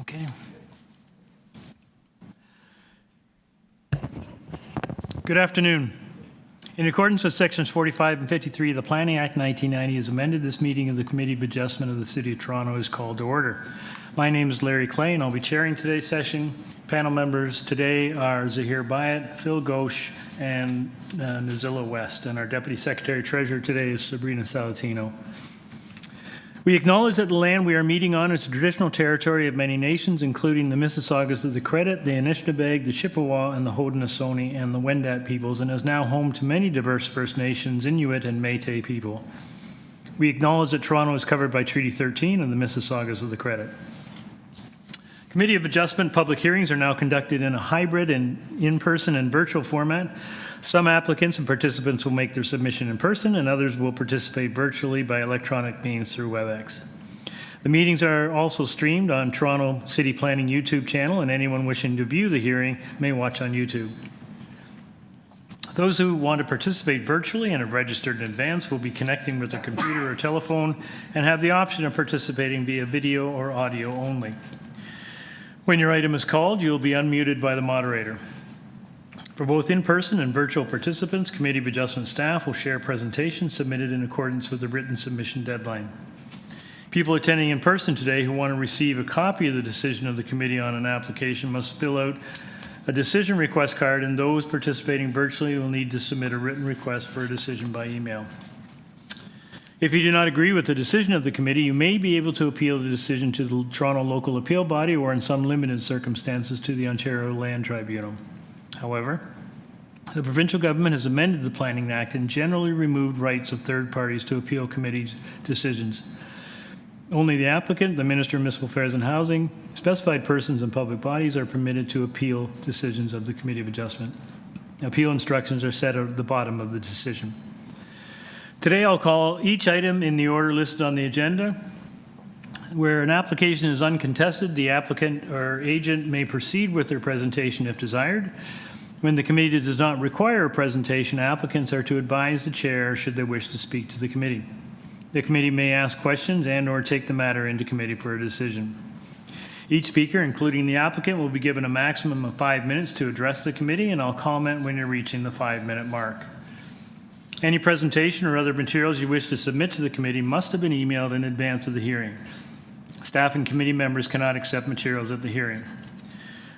Okay. Good afternoon. In accordance with sections 45 and 53 of the Planning Act 1990 as amended, this meeting of the Committee of Adjustment of the City of Toronto is called to order. My name is Larry Clay and I'll be chairing today's session. Panel members today are Zahir Bayat, Phil Ghosh, and Nazilla West, and our Deputy Secretary Treasurer today is Sabrina Salatino. We acknowledge that the land we are meeting on is the traditional territory of many nations, including the Mississaugas of the Credit, the Anishinaabe, the Chippewa, and the Haudenosaunee, and the Wendat peoples, and is now home to many diverse First Nations, Inuit, and Métis people. We acknowledge that Toronto is covered by Treaty 13 of the Mississaugas of the Credit. Committee of Adjustment public hearings are now conducted in a hybrid and in-person and virtual format. Some applicants and participants will make their submission in person, and others will participate virtually by electronic means through WebEx. The meetings are also streamed on Toronto City Planning YouTube channel, and anyone wishing to view the hearing may watch on YouTube. Those who want to participate virtually and have registered in advance will be connecting with their computer or telephone and have the option of participating via video or audio only. When your item is called, you will be unmuted by the moderator. For both in-person and virtual participants, Committee of Adjustment staff will share presentations submitted in accordance with the written submission deadline. People attending in person today who want to receive a copy of the decision of the committee on an application must fill out a decision request card, and those participating virtually will need to submit a written request for a decision by email. If you do not agree with the decision of the committee, you may be able to appeal the decision to the Toronto Local Appeal Body or in some limited circumstances to the Ontario Land Tribunal. However, the provincial government has amended the Planning Act and generally removed rights of third parties to appeal committee decisions. Only the applicant, the Minister of Municipal Affairs and Housing, specified persons and public bodies are permitted to appeal decisions of the Committee of Adjustment. Appeal instructions are set at the bottom of the decision. Today I'll call each item in the order listed on the agenda. Where an application is uncontested, the applicant or agent may proceed with their presentation if desired. When the committee does not require a presentation, applicants are to advise the chair should they wish to speak to the committee. The committee may ask questions and/or take the matter into committee for a decision. Each speaker, including the applicant, will be given a maximum of 5 minutes to address the committee, and I'll comment when you're reaching the 5-minute mark. Any presentation or other materials you wish to submit to the committee must have been emailed in advance of the hearing. Staff and committee members cannot accept materials at the hearing.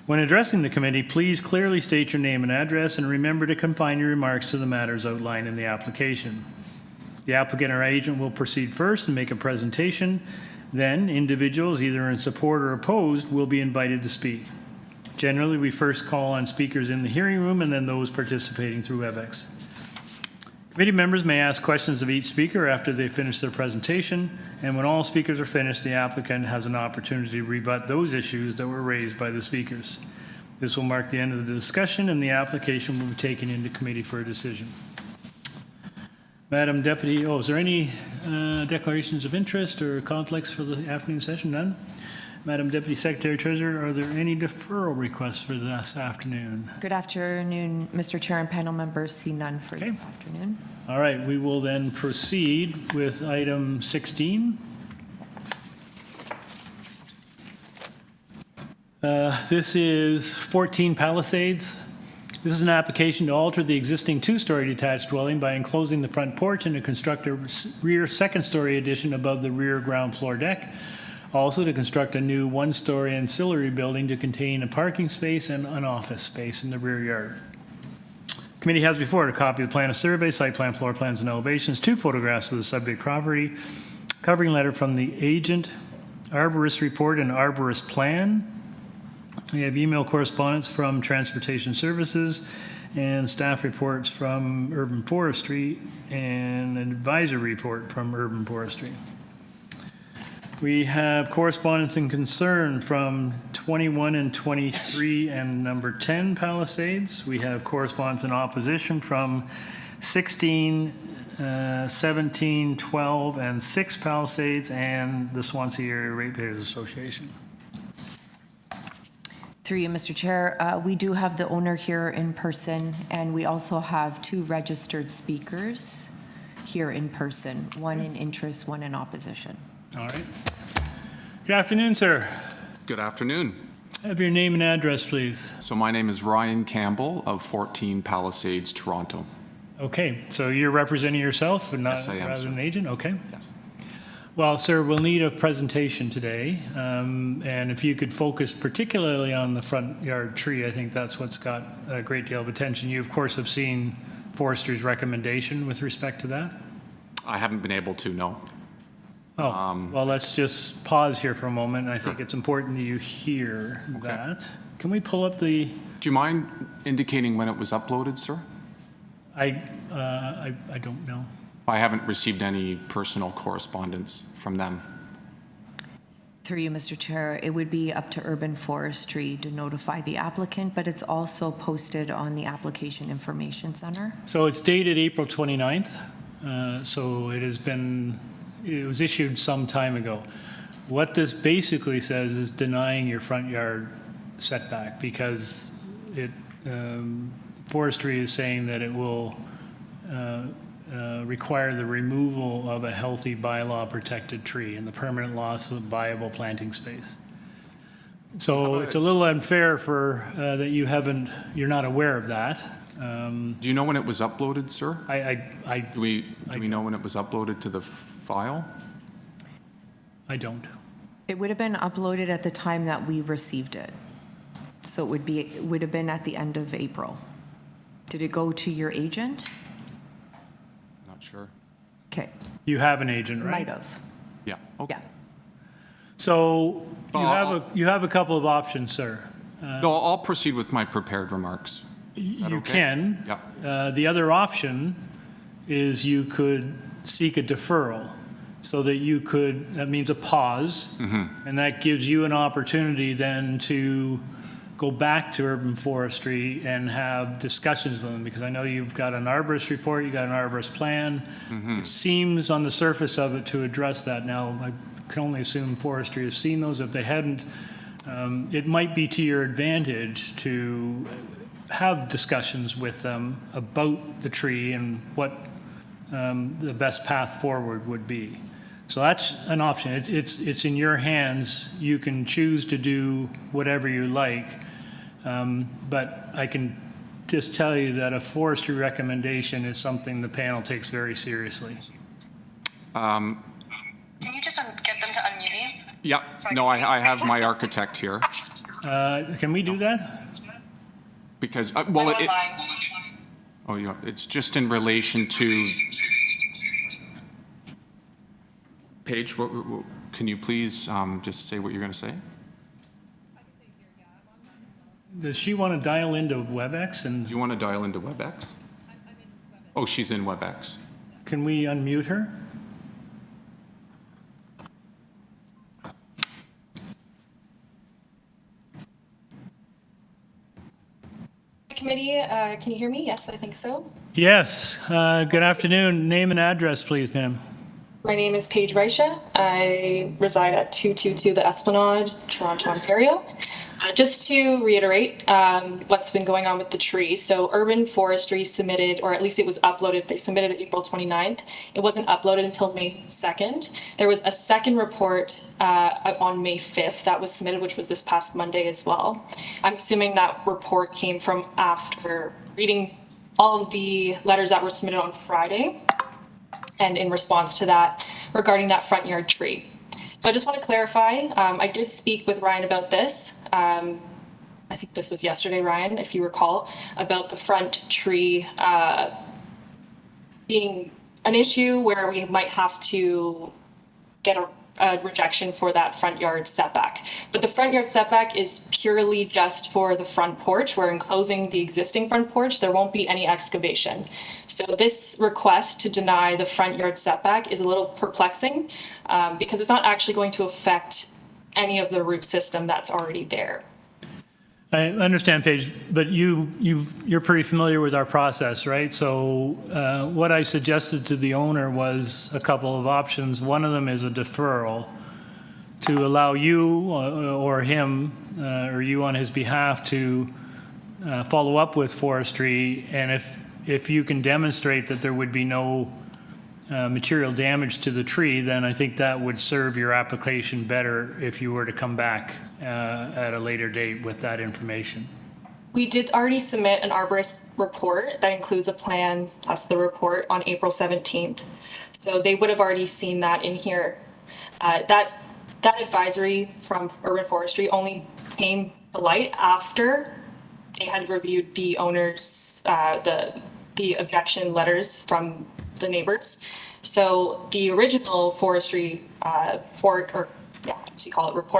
When addressing the committee, please clearly state your name and address and remember to confine your remarks to the matters outlined in the application. The applicant or agent will proceed first and make a presentation. Then, individuals, either in support or opposed, will be invited to speak. Generally, we first call on speakers in the hearing room and then those participating through WebEx. Committee members may ask questions of each speaker after they finish their presentation, and when all speakers are finished, the applicant has an opportunity to rebut those issues that were raised by the speakers. This will mark the end of the discussion, and the application will be taken into committee for a decision. Madam Deputy, is there any declarations of interest or conflicts for the afternoon session? None? Madam Deputy Secretary Treasurer, are there any deferral requests for this afternoon? Good afternoon, Mr. Chair and panel members. See none for this afternoon. All right, we will then proceed with item 16. This is 14 Palisades. This is an application to alter the existing two-story detached dwelling by enclosing the front porch and to construct a rear second-story addition above the rear ground floor deck. Also to construct a new one-story ancillary building to contain a parking space and an office space in the rear yard. Committee has before it a copy of the plan of survey, site plan, floor plans, and elevations, 2 photographs of the subject property, covering letter from the agent, arborist report, and arborist plan. We have email correspondence from Transportation Services and staff reports from Urban Forestry and an advisory report from Urban Forestry. We have correspondence and concern from 21 and 23 and number 10 Palisades. We have correspondence in opposition from 16, 17, 12, and 6 Palisades and the Swansea Area Ratepayers Association. Through you, Mr. Chair, we do have the owner here in person, and we also have 2 registered speakers here in person, one in interest, one in opposition. All right. Good afternoon, sir. Good afternoon. Have your name and address, please. So my name is Ryan Campbell of 14 Palisades, Toronto. Okay, so you're representing yourself and not Yes, I am, rather sir. than an agent? Okay. Yes. Well, sir, we'll need a presentation today, and if you could focus particularly on the front yard tree, I think that's what's got a great deal of attention. You, of course, have seen Forestry's recommendation with respect to that? I haven't been able to, no. Oh, well, let's just pause here for a moment. I think it's important that you hear that. Can we pull up the, Do you mind indicating when it was uploaded, sir? I don't know. I haven't received any personal correspondence from them. Through you, Mr. Chair, it would be up to Urban Forestry to notify the applicant, but it's also posted on the Application Information Center. So it's dated April 29th, so it was issued some time ago. What this basically says is denying your front yard setback because Forestry is saying that it will require the removal of a healthy bylaw protected tree and the permanent loss of viable planting space. So it's a little unfair for that you're not aware of that. Do you know when it was uploaded, sir? Do we know when it was uploaded to the file? I don't. It would have been uploaded at the time that we received it. So it would have been at the end of April. Did it go to your agent? Not sure. Okay, You have an agent, right? might have, Yeah, okay. yeah. So Oh, you have a couple of options, sir. No, I'll proceed with my prepared remarks. that You okay? can. Yeah. The other option is you could seek a deferral so that that means a pause, Mm-hmm. and that gives you an opportunity then to go back to Urban Forestry and have discussions with them, because I know you've got an arborist report, you've got an arborist plan. Mm-hmm. It seems on the surface of it to address that. Now, I can only assume Forestry has seen those. If they hadn't, it might be to your advantage to have discussions with them about the tree and what the best path forward would be. So that's an option. It's in your hands. You can choose to do whatever you like. But I can just tell you that a forestry recommendation is something the panel takes very seriously. Can you just get them to unmute me? Yeah, no, I have my architect here Can we do that? because, I'm well, online. it's just in relation to, Paige, can you please just say what you're going to say? Does she want to dial into WebEx, Do and you want to dial into WebEx? Oh, she's in WebEx. can we unmute her? Committee, can you hear me? Yes, I think so. Yes. Good afternoon. Name and address, please, ma'am. My name is Paige Reicha. I reside at 222 The Esplanade, Toronto, Ontario. Just to reiterate what's been going on with the tree. So Urban Forestry submitted, or at least it was uploaded, they submitted it April 29th. It wasn't uploaded until May 2nd. There was a second report on May 5th that was submitted, which was this past Monday as well. I'm assuming that report came from after reading all of the letters that were submitted on Friday and in response to that regarding that front yard tree. So I just want to clarify, I did speak with Ryan about this. I think this was yesterday, Ryan, if you recall, about the front tree being an issue where we might have to get a rejection for that front yard setback. But the front yard setback is purely just for the front porch. We're enclosing the existing front porch. There won't be any excavation. So this request to deny the front yard setback is a little perplexing because it's not actually going to affect any of the root system that's already there. I understand, Paige, but you're pretty familiar with our process, right? So what I suggested to the owner was a couple of options. One of them is a deferral to allow you or him or you on his behalf to follow up with forestry, and if you can demonstrate that there would be no material damage to the tree, then I think that would serve your application better if you were to come back at a later date with that information. We did already submit an arborist report that includes a plan plus the report on April 17th. So they would have already seen that in here. That advisory from Urban Forestry only came to light after they had reviewed the owners, the objection letters from the neighbors. So the original forestry report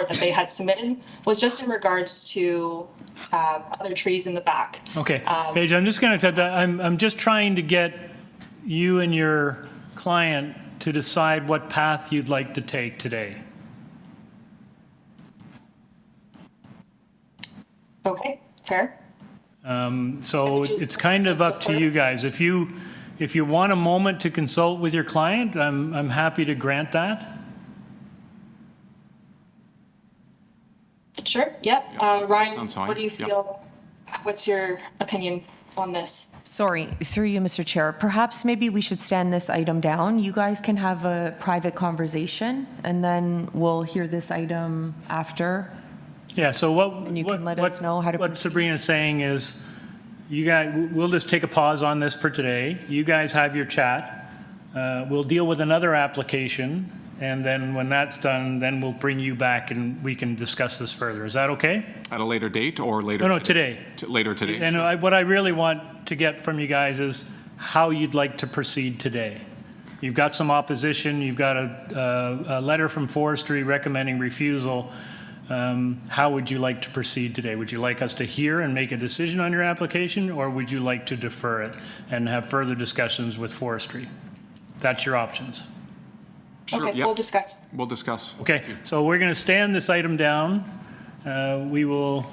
that they had submitted was just in regards to other trees in the back. Okay, Paige, I'm just going to, I'm just trying to get you and your client to decide what path you'd like to take today. Okay, fair. So it's kind of up to you guys. If you want a moment to consult with your client, I'm happy to grant that. Sure, yep. Ryan, sounds fine. what do you Yep. feel? What's your opinion on this? Sorry, through you, Mr. Chair, perhaps maybe we should stand this item down. You guys can have a private conversation, and then we'll hear this item after. Yeah, so And you can let us know how to what proceed. Sabrina's saying is, you guys, we'll just take a pause on this for today. You guys have your chat. We'll deal with another application, and then when that's done, then we'll bring you back and we can discuss this further. Is that okay? At a later date or later? No, today. Later today. And what I really want to get from you guys is how you'd like to proceed today. You've got some opposition. You've got a letter from forestry recommending refusal. How would you like to proceed today? Would you like us to hear and make a decision on your application, or would you like to defer it and have further discussions with forestry? That's your options. Sure, Okay, yep. we'll discuss. We'll discuss. Okay, so we're going to stand this item down. We will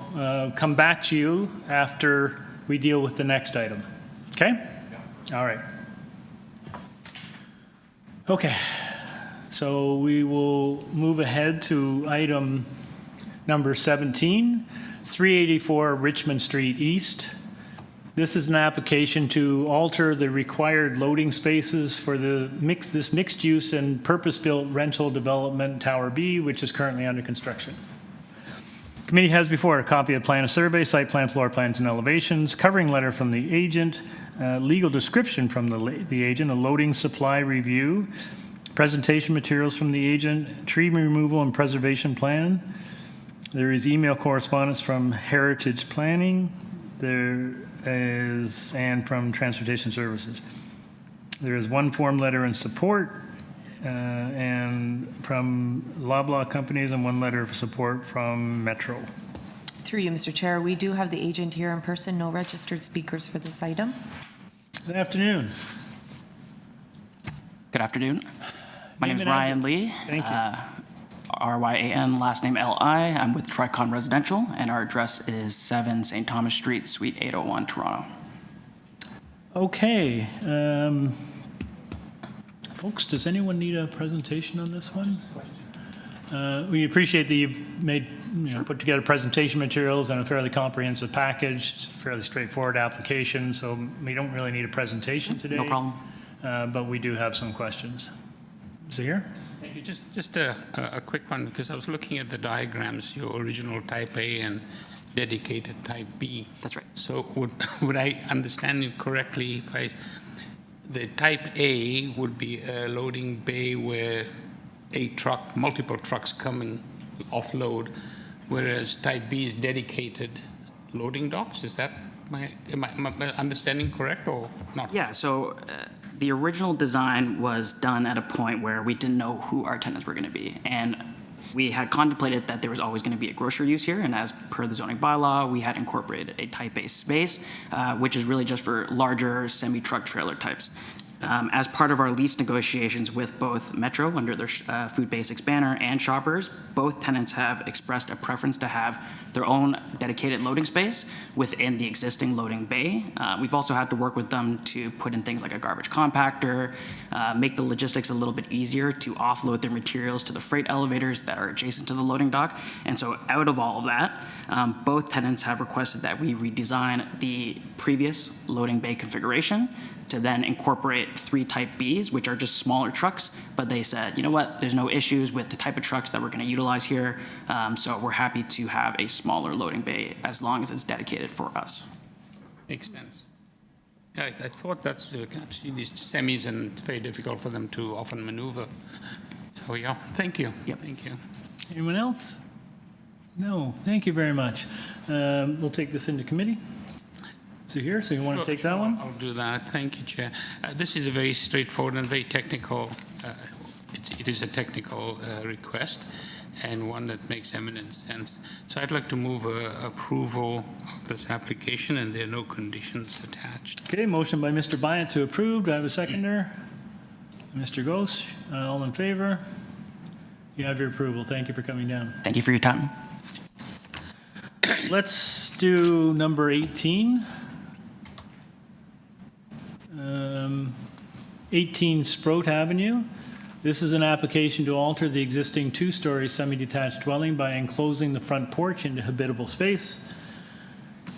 come back to you after we deal with the next item. Okay? All right. Okay, so we will move ahead to item number 17, 384 Richmond Street East. This is an application to alter the required loading spaces for this mixed use and purpose-built rental development Tower B, which is currently under construction. Committee has before it a copy of plan of survey, site plan, floor plans, and elevations, covering letter from the agent, legal description from the agent, a loading supply review, presentation materials from the agent, tree removal and preservation plan. There is email correspondence from Heritage Planning. And from Transportation Services. There is one form letter in support and from Loblaw Companies and one letter of support from Metro. Through you, Mr. Chair, we do have the agent here in person, no registered speakers for this item. Good afternoon. Good afternoon. My name is Name and Ryan Lee. Thank you. R-Y-A-N, last name L-I. I'm with Tricon Residential, and our address is 7 St. Thomas Street, Suite 801, Toronto. Okay. Folks, does anyone need a presentation on this one? We appreciate that you've put together presentation materials and a fairly comprehensive package. It's a fairly straightforward application, so we don't really need a presentation today. No problem. But we do have some questions. Is it here? Thank you. Just a quick one, because I was looking at the diagrams, your original type A and dedicated type B. That's right. So would I understand you correctly if the type A would be a loading bay where multiple trucks coming offload, whereas type B is dedicated loading docks? Is that am I understanding correct or not? Yeah, so the original design was done at a point where we didn't know who our tenants were going to be. And we had contemplated that there was always going to be a grocery use here. And as per the zoning bylaw, we had incorporated a type A space, which is really just for larger semi-truck trailer types. As part of our lease negotiations with both Metro under their food basics banner and Shoppers, both tenants have expressed a preference to have their own dedicated loading space within the existing loading bay. We've also had to work with them to put in things like a garbage compactor, make the logistics a little bit easier to offload their materials to the freight elevators that are adjacent to the loading dock. And so out of all of that, both tenants have requested that we redesign the previous loading bay configuration to then incorporate 3 Type Bs, which are just smaller trucks. But they said, you know what, there's no issues with the type of trucks that we're going to utilize here. So we're happy to have a smaller loading bay as long as it's dedicated for us. Makes sense. Yeah, I thought that's, I've seen these semis and it's very difficult for them to often maneuver. So, yeah, thank you. Yep. Thank you. Anyone else? No, thank you very much. We'll take this into committee. So here, so you want to take that one? I'll do that. Thank you, Chair. This is a very straightforward and very technical, it is a technical request and one that makes eminent sense. So I'd like to move approval of this application, and there are no conditions attached. Okay, motion by Mr. Bryant to approve. Do I have a seconder? Mr. Ghosh, all in favor? You have your approval. Thank you for coming down. Thank you for your time. Let's do number 18. 18 SPROAT Avenue. This is an application to alter the existing 2-story semi-detached dwelling by enclosing the front porch into habitable space.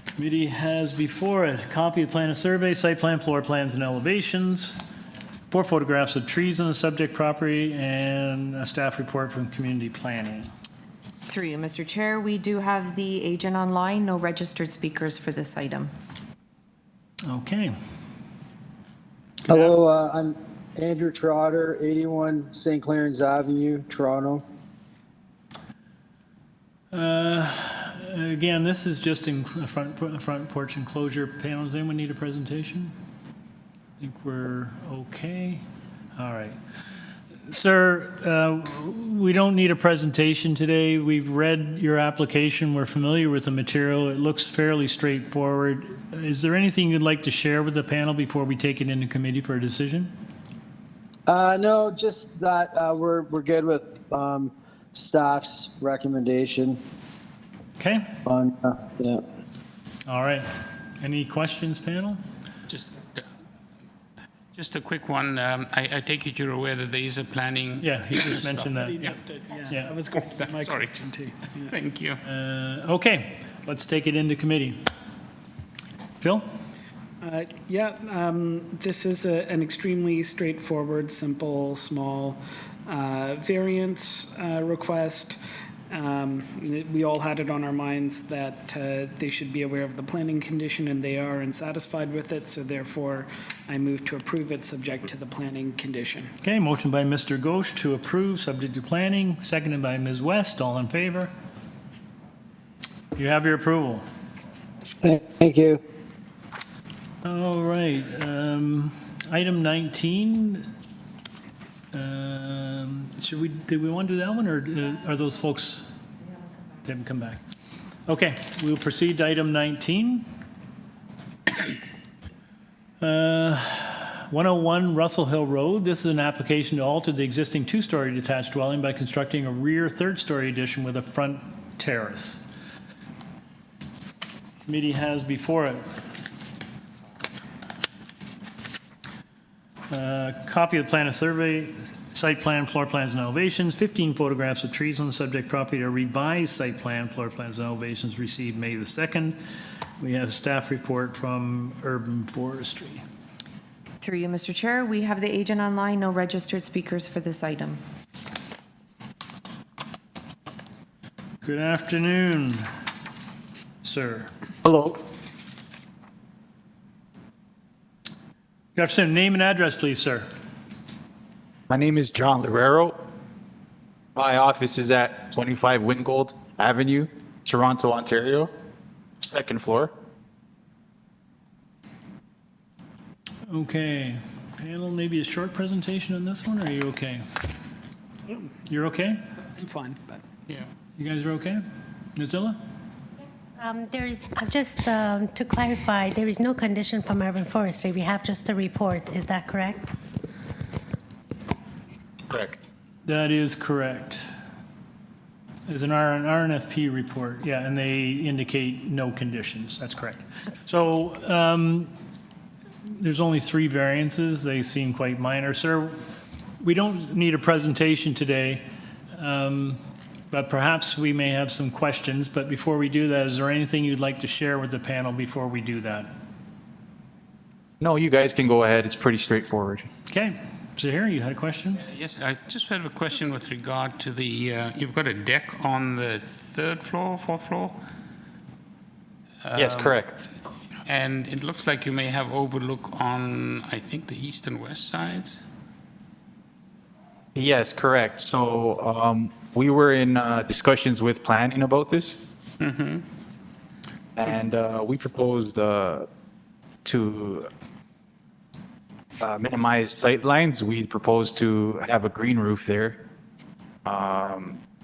Committee has before it a copy of plan of survey, site plan, floor plans, and elevations, 4 photographs of trees on the subject property, and a staff report from community planning. Through you, Mr. Chair, we do have the agent online, no registered speakers for this item. Okay. Hello, I'm Andrew Trotter, 81 St. Clarence Avenue, Toronto. Again, this is just in front porch enclosure panels. Anyone need a presentation? I think we're okay. All right. Sir, we don't need a presentation today. We've read your application. We're familiar with the material. It looks fairly straightforward. Is there anything you'd like to share with the panel before we take it into committee for a decision? No, just that we're good with staff's recommendation. Okay. On yeah. All right. Any questions, panel? Just a quick one. I take it you're aware that there is a planning. Yeah, he just mentioned that. He just did, yeah. Yeah. That was going to be my Sorry. question too. Yeah. Thank you. Okay, let's take it into committee. Phil? This is an extremely straightforward, simple, small variance request. We all had it on our minds that they should be aware of the planning condition, and they are and satisfied with it, so therefore I move to approve it subject to the planning condition. Okay, motion by Mr. Ghosh to approve, subject to planning, seconded by Ms. West. All in favor? You have your approval. Thank you. All right, item 19. Do we want to do that one, or are those folks, they haven't come back? Okay, we'll proceed to item 19. 101 Russell Hill Road. This is an application to alter the existing 2-story detached dwelling by constructing a rear 3rd-story addition with a front terrace. Committee has before it copy of the plan of survey, site plan, floor plans, and elevations, 15 photographs of trees on the subject property, a revised site plan, floor plans, and elevations received May the 2nd. We have staff report from Urban Forestry. Through you, Mr. Chair, we have the agent online, no registered speakers for this item. Good afternoon, sir. Hello. Good afternoon. Name and address, please, sir. My name is John Lorero. My office is at 25 Wingold Avenue, Toronto, Ontario, 2nd floor. Okay. Panel, maybe a short presentation on this one, or are you okay? You're okay? I'm fine, but Yeah. You guys are okay? Nuzilla? There is, just to clarify, there is no condition from Urban Forestry. We have just a report. Is that correct? Correct. That is correct. There's an RNFP report, yeah, and they indicate no conditions. That's correct. So there's only 3 variances. They seem quite minor. Sir, we don't need a presentation today, but perhaps we may have some questions. But before we do that, is there anything you'd like to share with the panel before we do that? No, you guys can go ahead. It's pretty straightforward. Okay, Zahir, you had a question? Yes, I just have a question with regard to the, you've got a deck on the third floor, fourth floor? Yes, correct. And it looks like you may have overlook on, I think, the east and west sides? Yes, correct. So we were in discussions with planning about this. Mm-hmm. And we proposed to minimize sight lines. We proposed to have a green roof there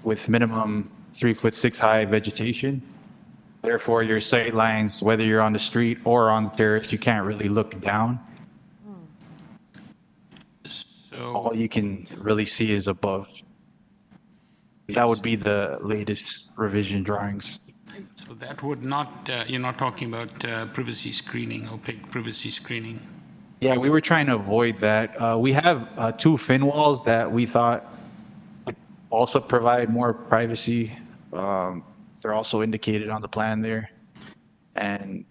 with minimum 3'6" high vegetation. Therefore, your sight lines, whether you're on the street or on the terrace, you can't really look down. So, All you can really see is above. That would be the latest revision drawings. so that would not, you're not talking about privacy screening, opaque privacy screening? Yeah, we were trying to avoid that. We have 2 fin walls that we thought would also provide more privacy. They're also indicated on the plan there. And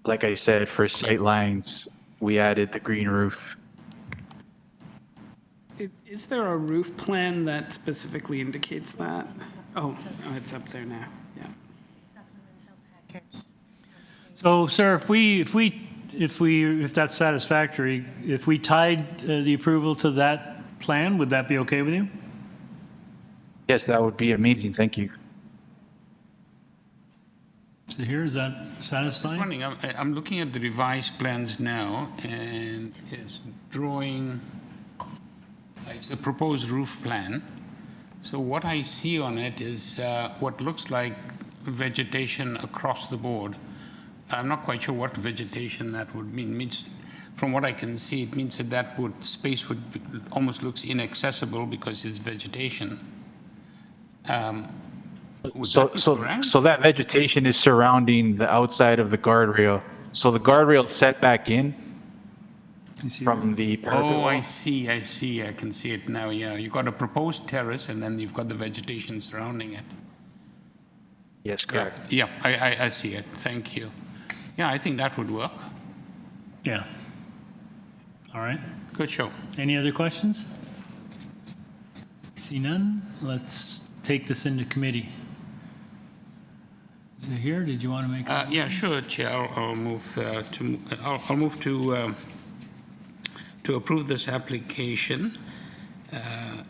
like I said, for sight lines, we added the green roof. Is there a roof plan that specifically indicates that? Oh, it's up there now, yeah. So, sir, if that's satisfactory, if we tied the approval to that plan, would that be okay with you? Yes, that would be amazing. Thank you. So here, is that satisfying? Wondering, I'm looking at the revised plans now, and it's drawing, it's a proposed roof plan. So what I see on it is what looks like vegetation across the board. I'm not quite sure what vegetation that would mean. Means, from what I can see, it means that space would be, almost looks inaccessible because it's vegetation. So that vegetation is surrounding the outside of the guardrail. So the guardrail set back in from the parapet Oh, wall. I see. I can see it now, yeah. You've got a proposed terrace, and then you've got the vegetation surrounding it. Yes, correct. Yeah, I see it. Thank you. Yeah, I think that would work. Yeah. All right. Good show. Any other questions? See none? Let's take this into committee. Is it here? Did you want to make a Yeah, sure, Chair. I'll move to approve this application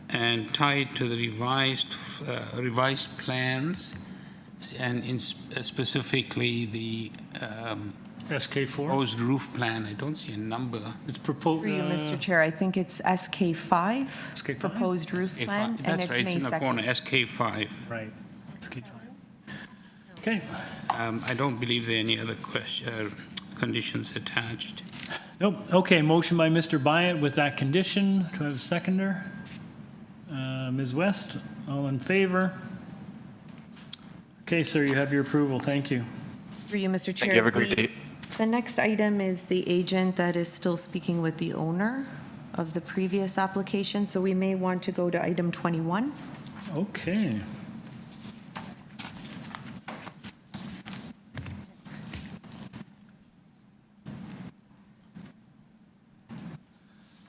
and tie it to the revised plans, and specifically the SK4? proposed roof plan. I don't see a number. It's proposed. For you, Mr. Chair, I think it's SK5, SK5? proposed roof SK5. plan, and That's it's right, May it's in the 2nd. corner, SK5. Right. SK5. Okay. I don't believe there are any other conditions attached. Nope. Okay, motion by Mr. Byatt with that condition. Do I have a seconder? Ms. West, all in favor? Okay, sir, you have your approval. Thank you. For you, Mr. Chair. Thank you. Have a great day. The next item is the agent that is still speaking with the owner of the previous application, so we may want to go to item 21. Okay.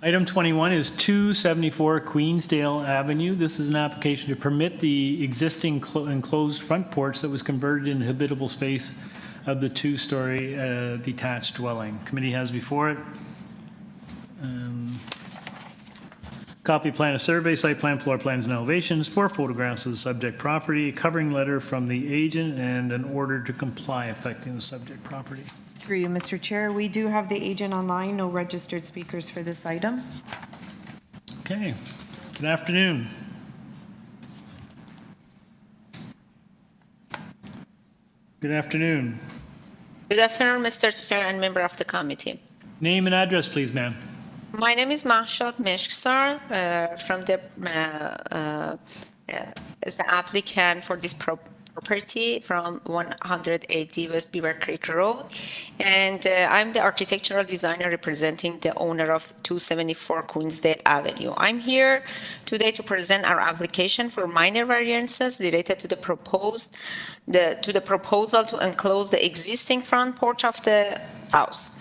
Item 21 is 274 Queensdale Avenue. This is an application to permit the existing enclosed front porch that was converted into habitable space of the 2-story detached dwelling. Committee has before it copy plan of survey, site plan, floor plans, and elevations, 4 photographs of the subject property, a covering letter from the agent, and an order to comply affecting the subject property. Through you, Mr. Chair, we do have the agent online, no registered speakers for this item. Okay, good afternoon. Good afternoon. Good afternoon, Mr. Chair and member of the committee. Name and address, please, ma'am. My name is Mahshad Meshksar from the as the applicant for this property from 180 West Beaver Creek Road, and I'm the architectural designer representing the owner of 274 Queensdale Avenue. I'm here today to present our application for minor variances related to the proposal to enclose the existing front porch of the house.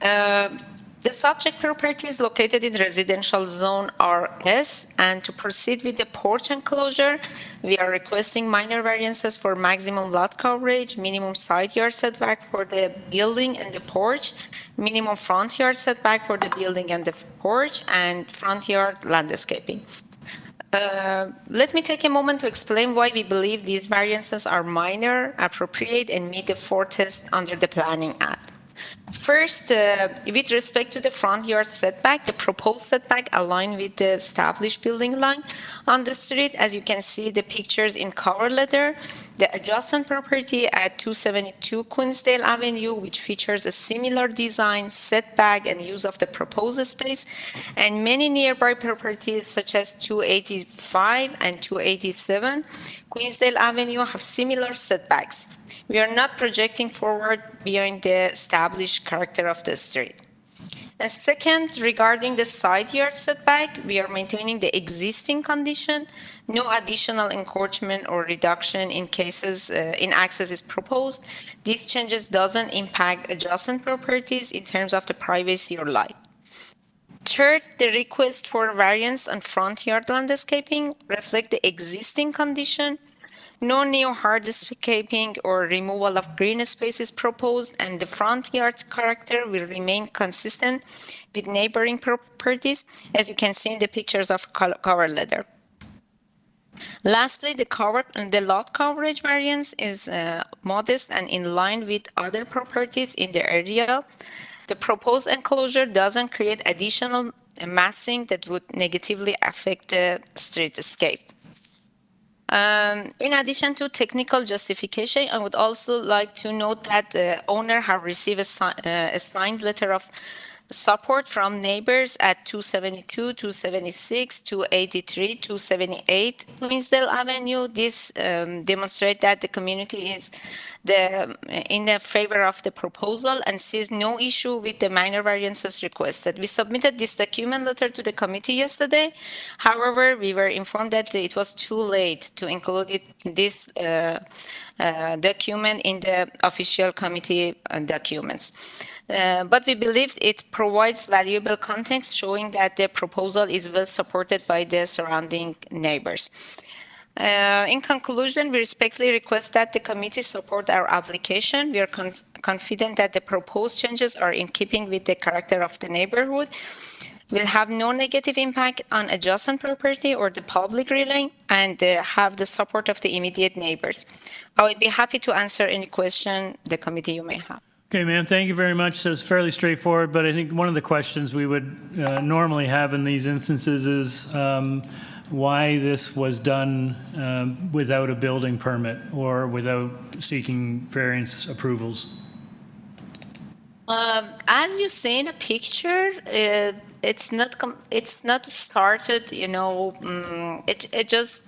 The subject property is located in residential zone RS, and to proceed with the porch enclosure, we are requesting minor variances for maximum lot coverage, minimum side yard setback for the building and the porch, minimum front yard setback for the building and the porch, and front yard landscaping. Let me take a moment to explain why we believe these variances are minor, appropriate, and meet the four tests under the Planning Act. First, with respect to the front yard setback, the proposed setback aligned with the established building line on the street. As you can see the pictures in cover letter, the adjacent property at 272 Queensdale Avenue, which features a similar design, setback, and use of the proposed space, and many nearby properties such as 285 and 287 Queensdale Avenue have similar setbacks. We are not projecting forward beyond the established character of the street. And second, regarding the side yard setback, we are maintaining the existing condition. No additional encroachment or reduction in cases in access is proposed. These changes doesn't impact adjacent properties in terms of the privacy or light. Third, the request for variance on front yard landscaping reflect the existing condition. No new hardscaping or removal of green space is proposed, and the front yard character will remain consistent with neighboring properties, as you can see in the pictures of cover letter. Lastly, the lot coverage variance is modest and in line with other properties in the area. The proposed enclosure doesn't create additional massing that would negatively affect the streetscape. In addition to technical justification, I would also like to note that the owner have received a signed letter of support from neighbors at 272, 276, 283, 278 Queensdale Avenue. This demonstrates that the community is in the favor of the proposal and sees no issue with the minor variances requested. We submitted this document letter to the committee yesterday. However, we were informed that it was too late to include this document in the official committee documents. But we believe it provides valuable context showing that the proposal is well supported by the surrounding neighbors. In conclusion, we respectfully request that the committee support our application. We are confident that the proposed changes are in keeping with the character of the neighborhood, will have no negative impact on adjacent property or the public realm, and have the support of the immediate neighbors. I would be happy to answer any question the committee you may have. Okay, ma'am, thank you very much. So it's fairly straightforward, but I think one of the questions we would normally have in these instances is why this was done without a building permit or without seeking variance approvals. As you see in a picture, it's not started, you know, it just,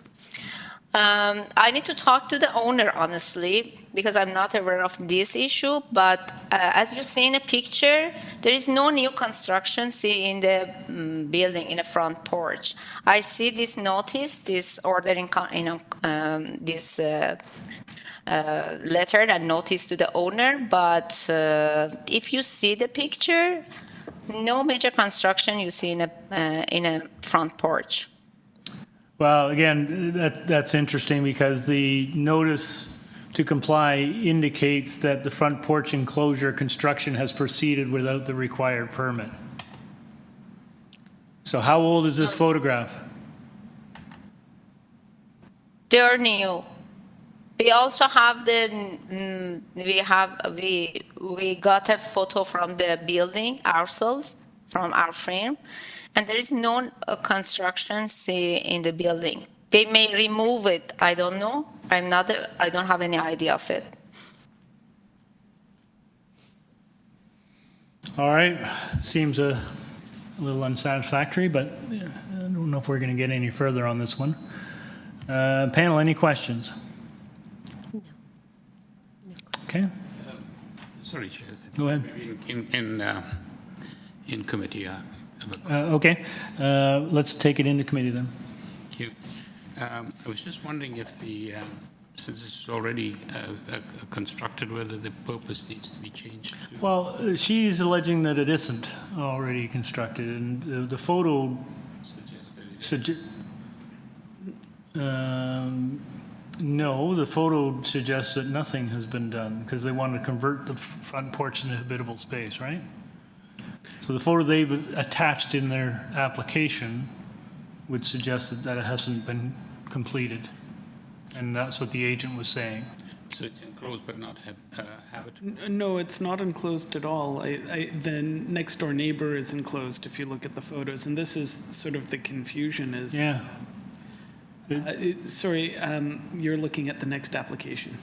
I need to talk to the owner, honestly, because I'm not aware of this issue, but as you see in a picture, there is no new construction in the building, in the front porch. I see this notice, this ordering, this letter and notice to the owner, but if you see the picture, no major construction you see in a front porch. Well, again, that's interesting because the notice to comply indicates that the front porch enclosure construction has proceeded without the required permit. So how old is this photograph? They're new. We also have we got a photo from the building ourselves, from our firm, and there is no construction in the building. They may remove it. I don't know. I don't have any idea of it. All right. Seems a little unsatisfactory, but I don't know if we're going to get any further on this one. Panel, any questions? No. Okay. Sorry, Chair. Go ahead. In committee. Okay. Let's take it into committee then. Thank you. I was just wondering if the since it's already constructed, whether the purpose needs to be changed. Well, she's alleging that it isn't already constructed, and the photo no, the photo suggests that nothing has been done because they want to convert the front porch into habitable space, right? So the photo they've attached in their application would suggest that it hasn't been completed. And that's what the agent was saying. So it's enclosed but not habitable? No, it's not enclosed at all. The next door neighbor is enclosed if you look at the photos, and this is sort of the confusion is. Yeah. Sorry, you're looking at the next application.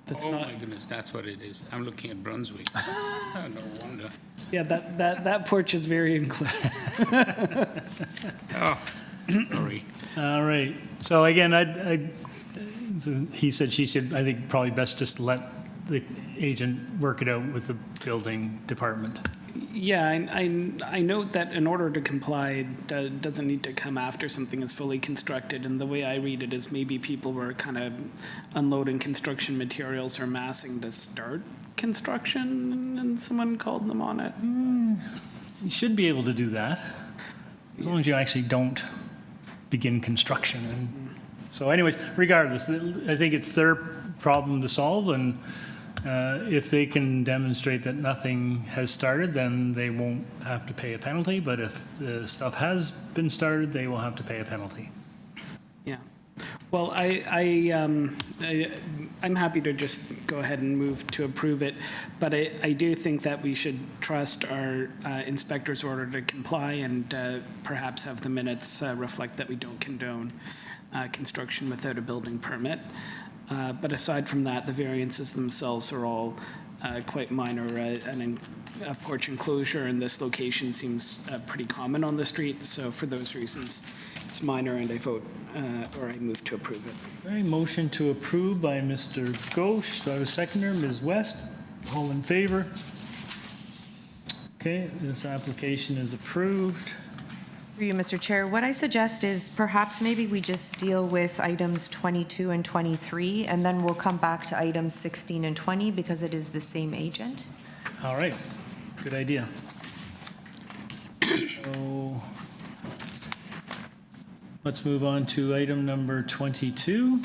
That's oh not, my goodness, that's what it is. I'm looking at Brunswick. Oh, no wonder. yeah, that porch is very enclosed. Oh, sorry. All right. So again, so he said, she said, I think probably best just let the agent work it out with the building department. Yeah, I note that in order to comply, it doesn't need to come after something is fully constructed. And the way I read it is maybe people were kind of unloading construction materials or massing to start construction, and someone called them on it. You should be able to do that, as long as you actually don't begin construction. And so anyways, regardless, I think it's their problem to solve, and if they can demonstrate that nothing has started, then they won't have to pay a penalty. But if the stuff has been started, they will have to pay a penalty. Yeah. Well, I'm happy to just go ahead and move to approve it, but I do think that we should trust our inspector's order to comply and perhaps have the minutes reflect that we don't condone construction without a building permit. But aside from that, the variances themselves are all quite minor. A porch enclosure in this location seems pretty common on the street, so for those reasons, it's minor, and I vote, or I move to approve it. All right, motion to approve by Mr. Ghosh. Do I have a seconder? Ms. West? All in favor? Okay, this application is approved. Through you, Mr. Chair, what I suggest is perhaps maybe we just deal with items 22 and 23, and then we'll come back to items 16 and 20 because it is the same agent. All right, good idea. So let's move on to item number 22.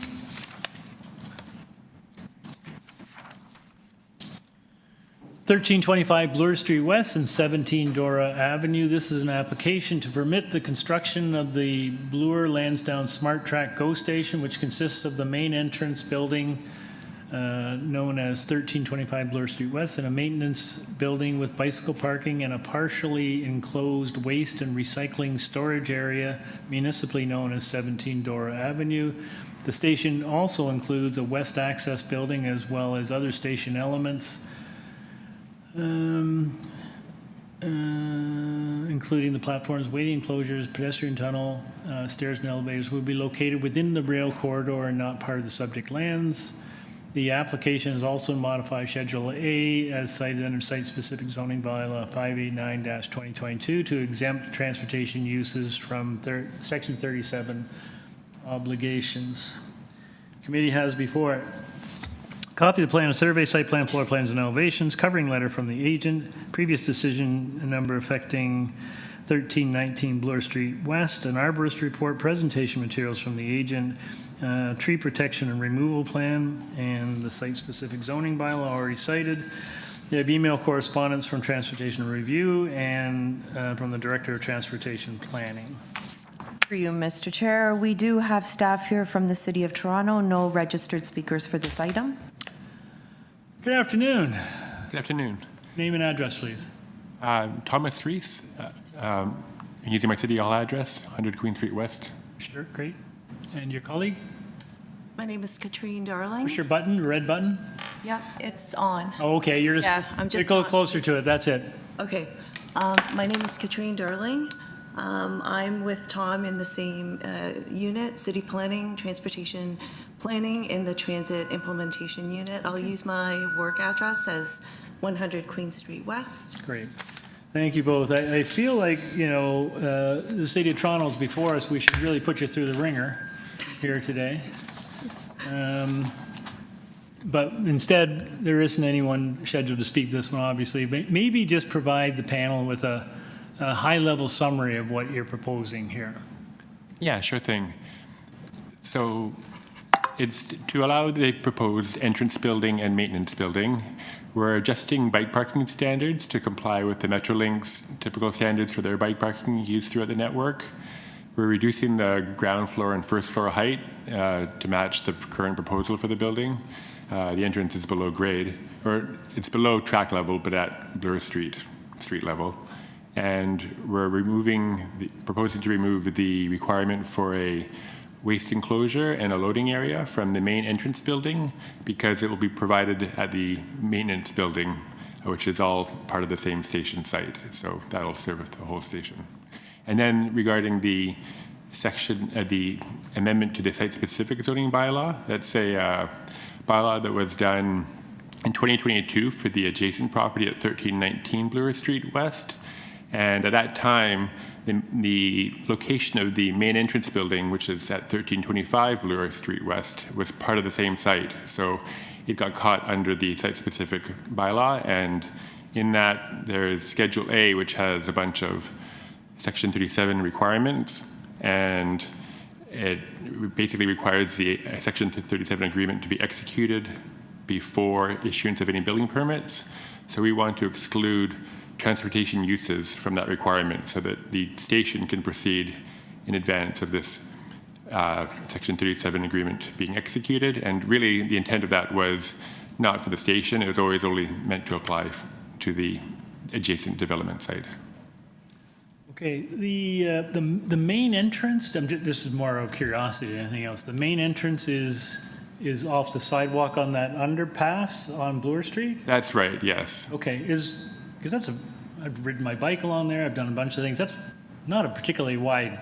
(1325) Bloor Street West and 17 Dora Avenue. This is an application to permit the construction of the BLOOR Lansdowne Smart Track GO Station, which consists of the main entrance building known as 1325 Bloor Street West, and a maintenance building with bicycle parking and a partially enclosed waste and recycling storage area, municipally known as 17 Dora Avenue. The station also includes a west access building as well as other station elements, including the platforms, waiting enclosures, pedestrian tunnel, stairs and elevators, will be located within the rail corridor and not part of the subject lands. The application is also modified Schedule A as cited under site-specific zoning bylaw 589-2022 to exempt transportation uses from Section 37 obligations. Committee has before it copy of the plan of survey, site plan, floor plans, and elevations, covering letter from the agent, previous decision number affecting 1319 Bloor Street West, an arborist report, presentation materials from the agent, tree protection and removal plan, and the site-specific zoning bylaw already cited. You have email correspondence from Transportation Review and from the Director of Transportation Planning. For you, Mr. Chair, we do have staff here from the City of Toronto, no registered speakers for this item. Good afternoon. Good afternoon. Name and address, please. Thomas Reese, using my City Hall address, 100 Queen Street West. Sure, great. And your colleague? My name is Katrine Darling. Push your button, red button. Yep, it's on. Oh, okay, you're just, I'm just get a little closer to it, that's it. Okay. My name is Katrine Darling. I'm with Tom in the same unit, City Planning, Transportation Planning, in the Transit Implementation Unit. I'll use my work address as 100 Queen Street West. Great. Thank you both. I feel like, you know, the City of Toronto's before us. We should really put you through the ringer here today. But instead, there isn't anyone scheduled to speak this one, obviously. But maybe just provide the panel with a high-level summary of what you're proposing here. Yeah, sure thing. So it's to allow the proposed entrance building and maintenance building. We're adjusting bike parking standards to comply with the Metrolink's typical standards for their bike parking used throughout the network. We're reducing the ground floor and first floor height to match the current proposal for the building. The entrance is below grade, or it's below track level, but at BLOOR street level. And we're proposing to remove the requirement for a waste enclosure and a loading area from the main entrance building because it will be provided at the maintenance building, which is all part of the same station site. So that'll serve the whole station. And then regarding the section, the amendment to the site-specific zoning bylaw, that's a bylaw that was done in 2022 for the adjacent property at 1319 BLOOR Street West. And at that time, the location of the main entrance building, which is at 1325 BLOOR Street West, was part of the same site. So it got caught under the site-specific bylaw. And in that, there's Schedule A, which has a bunch of Section 37 requirements. And it basically requires the Section 37 agreement to be executed before issuance of any building permits. So we want to exclude transportation uses from that requirement so that the station can proceed in advance of this Section 37 agreement being executed. And really the intent of that was not for the station, it was always only meant to apply to the adjacent development site. Okay, the main entrance, this is more out of curiosity than anything else. The main entrance is off the sidewalk on that underpass on BLOOR Street? That's right, yes. Okay, because I've ridden my bike along there, I've done a bunch of things. That's not a particularly wide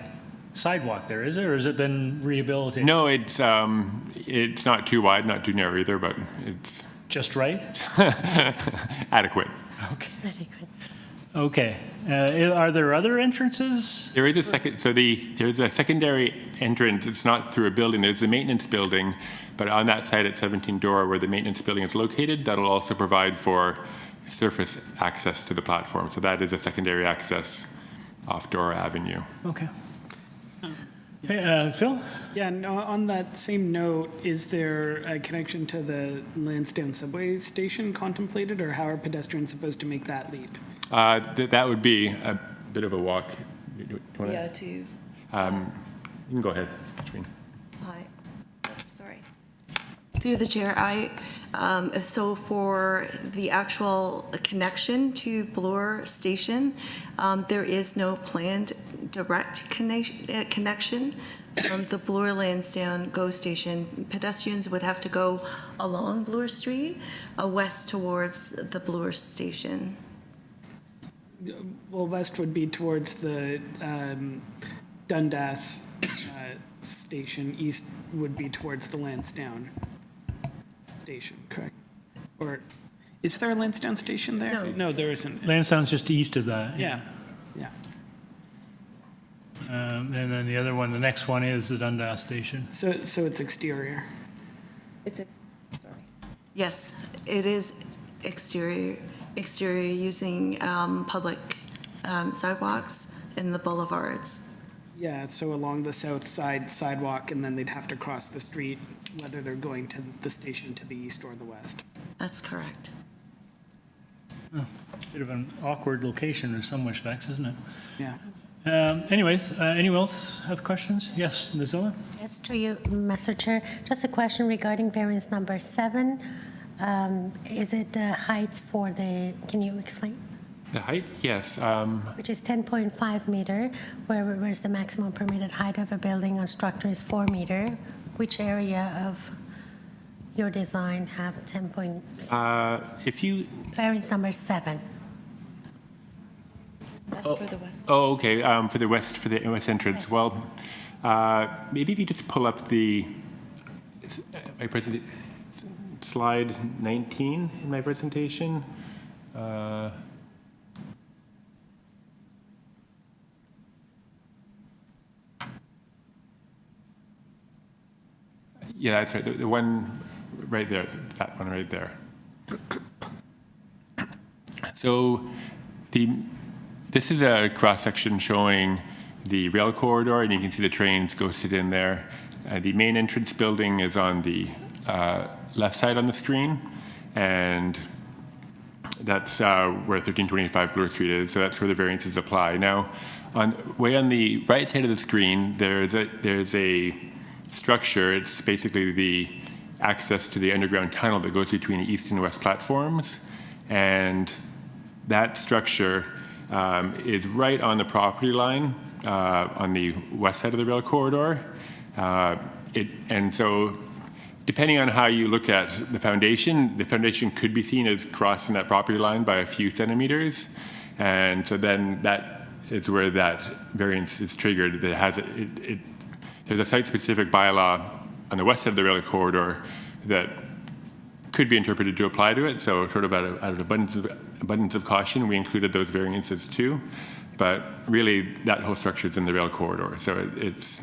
sidewalk there, is it? Or has it been rehabilitated? No, it's not too wide, not too narrow either, but it's... Just right? Adequate. Okay. Adequate. Okay. Are there other entrances? There is a second. So there's a secondary entrance. It's not through a building. There's a maintenance building, but on that side at 17 DORA, where the maintenance building is located, that'll also provide for surface access to the platform. So that is a secondary access off Dora Avenue. Okay. Hey, Phil? Yeah, and on that same note, is there a connection to the Lansdowne subway station contemplated, or how are pedestrians supposed to make that leap? That would be a bit of a walk. Yeah, to. You can go ahead, Katrina. Hi. Sorry. Through the chair, so for the actual connection to BLOOR station, there is no planned direct connection from the BLOOR Lansdowne GO station. Pedestrians would have to go along BLOOR Street, west towards the BLOOR station. Well, west would be towards the Dundas station. East would be towards the Lansdowne station, correct? Or is there a Lansdowne station there? No, there isn't. Lansdowne's just east of that. Yeah, yeah. And then the other one, the next one is the Dundas station. So it's exterior. Sorry. Yes, it is exterior using public sidewalks in the boulevards. Yeah, so along the south side sidewalk, and then they'd have to cross the street, whether they're going to the station to the east or the west. That's correct. Oh, bit of an awkward location in some respects, isn't it? Yeah. Anyways, anyone else have questions? Yes, Ms. Zilla? Yes, to you, Mr. Chair. Just a question regarding variance number 7. Is it the height for the, can you explain? The height, yes. Which is 10.5 meter, whereas the maximum permitted height of a building on structure is 4 meter. Which area of your design have 10. If you... Variance number 7. That's for the west. Oh, okay. For the west entrance. Well, maybe if you just pull up my presentation, slide 19 in my presentation. Yeah, that's right. The one right there, that one right there. So this is a cross-section showing the rail corridor, and you can see the trains ghosted in there. The main entrance building is on the left side on the screen, and that's where 1325 Bloor Street is, so that's where the variances apply. Now, way on the right side of the screen, there's a structure. It's basically the access to the underground tunnel that goes between the east and west platforms, and that structure is right on the property line on the west side of the rail corridor. And so depending on how you look at the foundation could be seen as crossing that property line by a few centimeters. And so then that is where that variance is triggered. That has there's a site-specific bylaw on the west side of the rail corridor that could be interpreted to apply to it. So sort of out of abundance of caution, we included those variances too. But really, that whole structure is in the rail corridor. So it's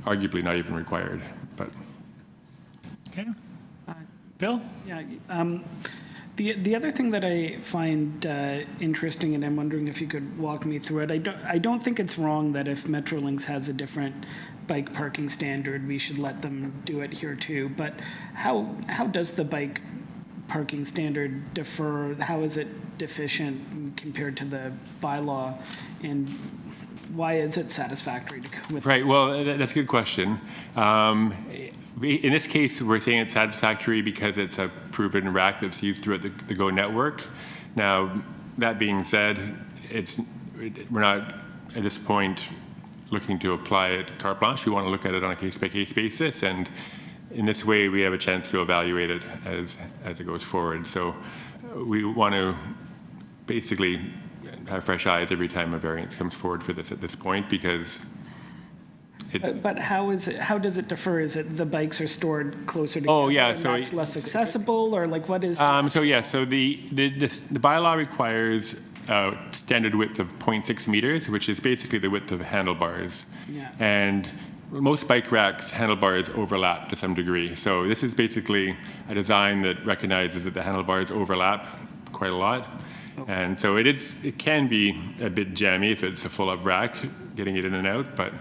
arguably not even required, but. Okay. Bill? Yeah. The other thing that I find interesting, and I'm wondering if you could walk me through it. I don't think it's wrong that if Metrolinx has a different bike parking standard, we should let them do it here too. But how does the bike parking standard differ? How is it deficient compared to the bylaw, and why is it satisfactory with? Right. Well, that's a good question. In this case, we're saying it's satisfactory because it's a proven rack that's used throughout the GO network. Now, that being said, we're not at this point looking to apply it carte blanche. We want to look at it on a case-by-case basis, and in this way, we have a chance to evaluate it as it goes forward. So we want to basically have fresh eyes every time a variance comes forward for this at this point, because But how does it differ? Is it the bikes are stored closer together? Oh, yeah, and so that's less accessible, or like what is? So the bylaw requires a standard width of 0.6 meters, which is basically the width of handlebars. Yeah. And most bike racks, handlebars overlap to some degree. So this is basically a design that recognizes that the handlebars overlap quite a lot. Okay. And so it can be a bit jammy if it's a full-up rack, getting it in and out, but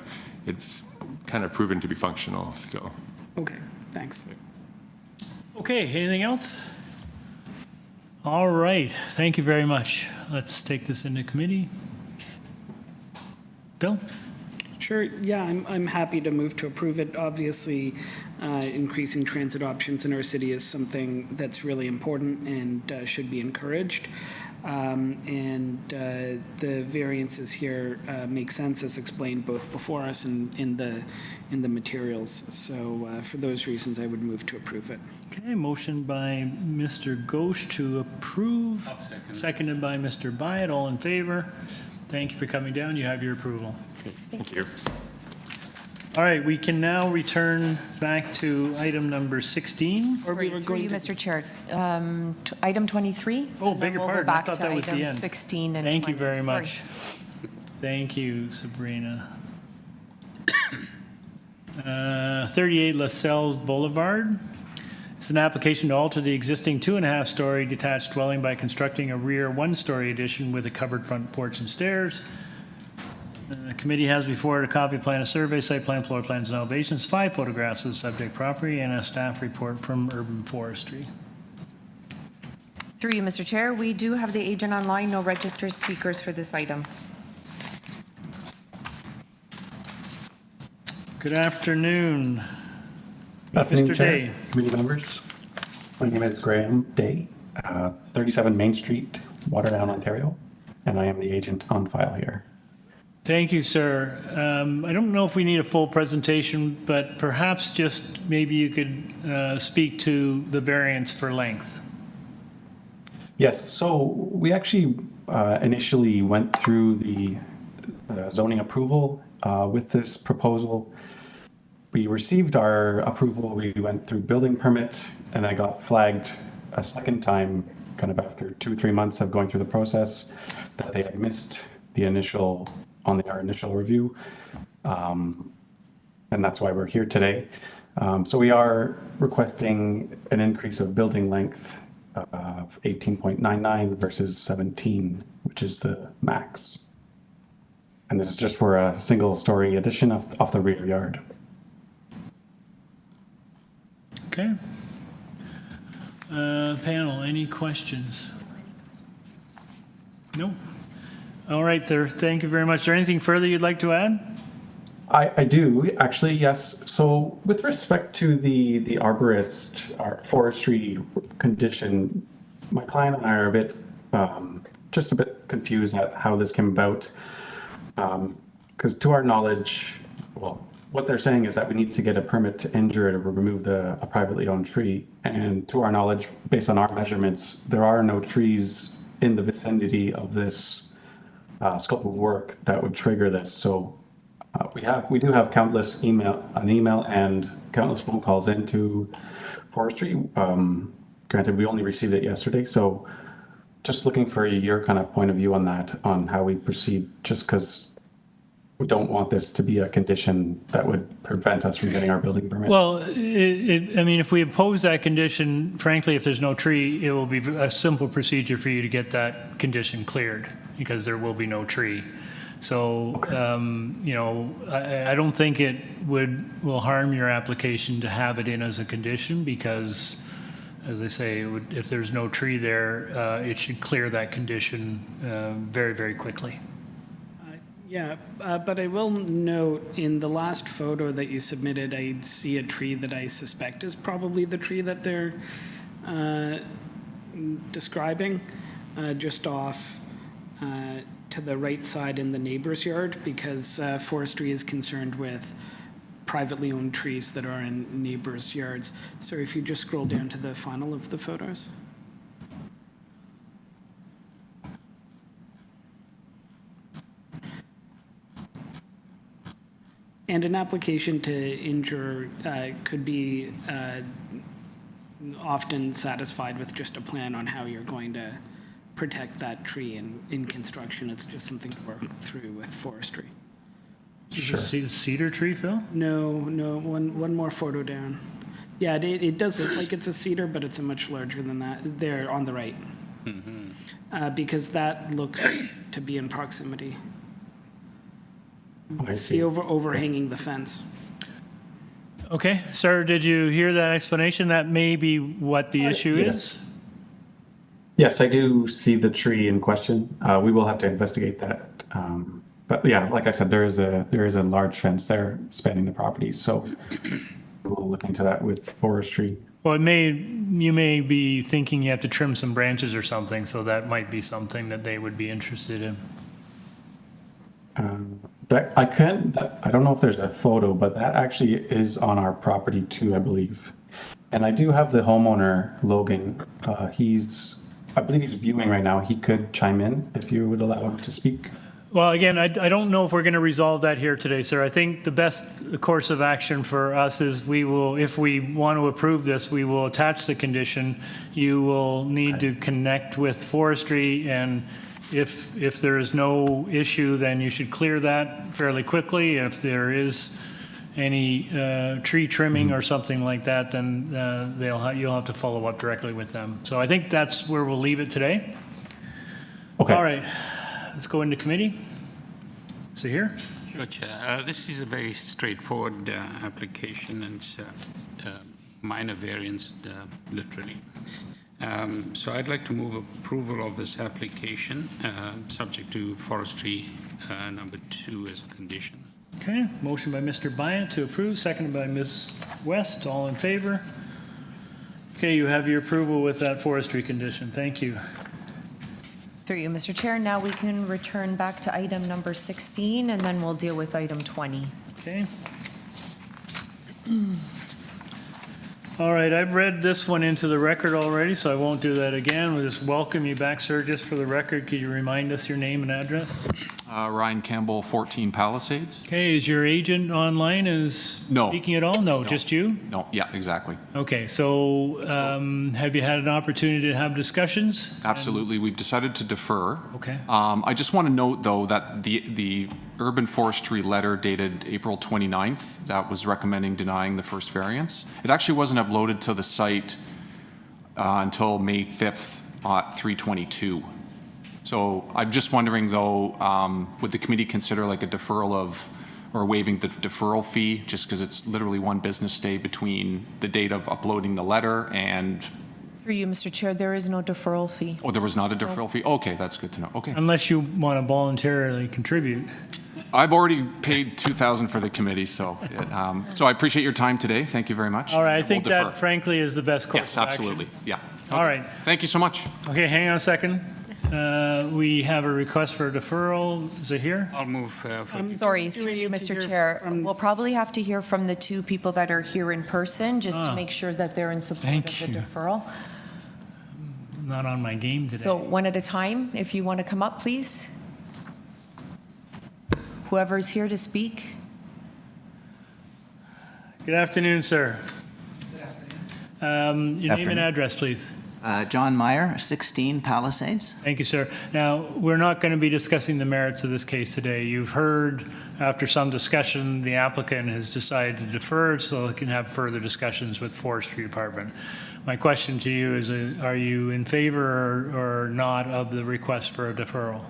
it's kind of proven to be functional still. Okay, thanks. Okay, anything else? All right, thank you very much. Let's take this into committee. Bill? Sure, yeah, I'm happy to move to approve it. Obviously, increasing transit options in our city is something that's really important and should be encouraged. The variances here make sense as explained both before us and in the materials. So for those reasons, I would move to approve it. Okay, motion by Mr. Ghosh to approve. Seconded by Mr. Byatt. All in favor? Thank you for coming down. You have your approval. Okay, thank you. All right, we can now return back to item number 16. Sorry, through you, Mr. Chair. Item 23? Oh, beg your pardon. I thought that was the end. 16 and Thank 20. you very Sorry. much. Thank you, Sabrina. 38 LaScelles Boulevard. It's an application to alter the existing 2.5-story detached dwelling by constructing a rear 1-story addition with a covered front porch and stairs. The committee has before it a copy plan, a survey, site plan, floor plans, and elevations, 5 photographs of the subject property, and a staff report from Urban Forestry. Through you, Mr. Chair, we do have the agent online, no registered speakers for this item. Good afternoon. Good afternoon, Mr. Chair, Day. committee members. My name is Graham Day, 37 Main Street, Waterdown, Ontario, and I am the agent on file here. Thank you, sir. I don't know if we need a full presentation, but perhaps just maybe you could speak to the variance for length. Yes, so we actually initially went through the zoning approval with this proposal. We received our approval, we went through building permit, and I got flagged a second time, kind of after 2 or 3 months of going through the process, that they had missed the initial, our initial review. and that's why we're here today. So we are requesting an increase of building length of 18.99 versus 17, which is the max. And this is just for a single-story addition off the rear yard. Okay. Panel, any questions? Nope. All right, there. Thank you very much. Is there anything further you'd like to add? I do, actually, yes. So with respect to the arborist, our forestry condition, my client and I are a bit, just a bit confused at how this came about. Because to our knowledge, well, what they're saying is that we need to get a permit to injure or remove a privately owned tree. And to our knowledge, based on our measurements, there are no trees in the vicinity of this scope of work that would trigger this. So we do have countless email and countless phone calls into forestry. Granted, we only received it yesterday, so just looking for your kind of point of view on that, on how we proceed, just because we don't want this to be a condition that would prevent us from getting our building permit. Well, I mean, if we impose that condition, frankly, if there's no tree, it will be a simple procedure for you to get that condition cleared because there will be no tree. So, you know, I don't think it will harm your application to have it in as a condition because, as I say, if there's no tree there, it should clear that condition very, very quickly. Yeah, but I will note in the last photo that you submitted, I see a tree that I suspect is probably the tree that they're describing, just off to the right side in the neighbor's yard, because forestry is concerned with privately owned trees that are in neighbors' yards. So if you just scroll down to the final of the photos. And an application to injure could be often satisfied with just a plan on how you're going to protect that tree in construction. It's just something to work through with forestry. Sure. Is it a cedar tree, Phil? No, one more photo down. Yeah, it does look like it's a cedar, but it's a much larger than that. There on the right. Because that looks to be in proximity. See overhanging the fence. Okay, sir, did you hear that explanation? That may be what the issue is? Yes, I do see the tree in question. We will have to investigate that. But yeah, like I said, there is a large fence there spanning the property, so we'll look into that with forestry. Well, you may be thinking you have to trim some branches or something, so that might be something that they would be interested in. I don't know if there's a photo, but that actually is on our property too, I believe. And I do have the homeowner, Logan. I believe he's viewing right now. He could chime in if you would allow him to speak. Well, again, I don't know if we're going to resolve that here today, sir. I think the best course of action for us is we will, if we want to approve this, we will attach the condition. You will need to connect with forestry, and if there is no issue, then you should clear that fairly quickly. If there is any tree trimming or something like that, then you'll have to follow up directly with them. So I think that's where we'll leave it today. Okay. All right. Let's go into committee. So here. Sure, Chair. This is a very straightforward application, and it's minor variance, literally. So I'd like to move approval of this application, subject to forestry number 2 as a condition. Okay. Motion by Mr. Bryant to approve, seconded by Ms. West. All in favor? Okay, you have your approval with that forestry condition. Thank you. Through you, Mr. Chair. Now we can return back to item number 16, and then we'll deal with item 20. Okay. All right, I've read this one into the record already, so I won't do that again. We'll just welcome you back, sir. Just for the record, could you remind us your name and address? Ryan Campbell, 14 Palisades. Okay, is your agent online speaking at all? No, just you? No, yeah, exactly. Okay, so have you had an opportunity to have discussions? Absolutely. We've decided to defer. Okay. I just want to note, though, that the urban forestry letter dated April 29th that was recommending denying the first variance. It actually wasn't uploaded to the site until May 5th at 3:22. So I'm just wondering though, would the committee consider like a deferral of, or waiving the deferral fee, just because it's literally one business day between the date of uploading the letter and, Through you, Mr. Chair, there is no deferral fee. oh, there was not a deferral fee? Okay, that's good to know. Okay. Unless you want to voluntarily contribute. I've already paid $2,000 for the committee, so so I appreciate your time today. Thank you very much. All right, I And think we'll that defer. frankly is the best course Yes, of action. absolutely. Yeah. All Okay. right. Thank you so much. Okay, hang on a second. We have a request for a deferral. Is it here? I'll move for Sorry, through you, Mr. Chair. We'll probably have to hear from the two people that are here in person, just to make sure that they're in support Thank of the you. deferral. I'm not on my game today. So one at a time, if you want to come up, please. Whoever's here to speak. Good afternoon, sir. Your name and Afternoon. address, please. John Meyer, 16 Palisades. Thank you, sir. Now, we're not going to be discussing the merits of this case today. You've heard, after some discussion, the applicant has decided to defer so it can have further discussions with Forestry Department. My question to you is, are you in favor or not of the request for a deferral?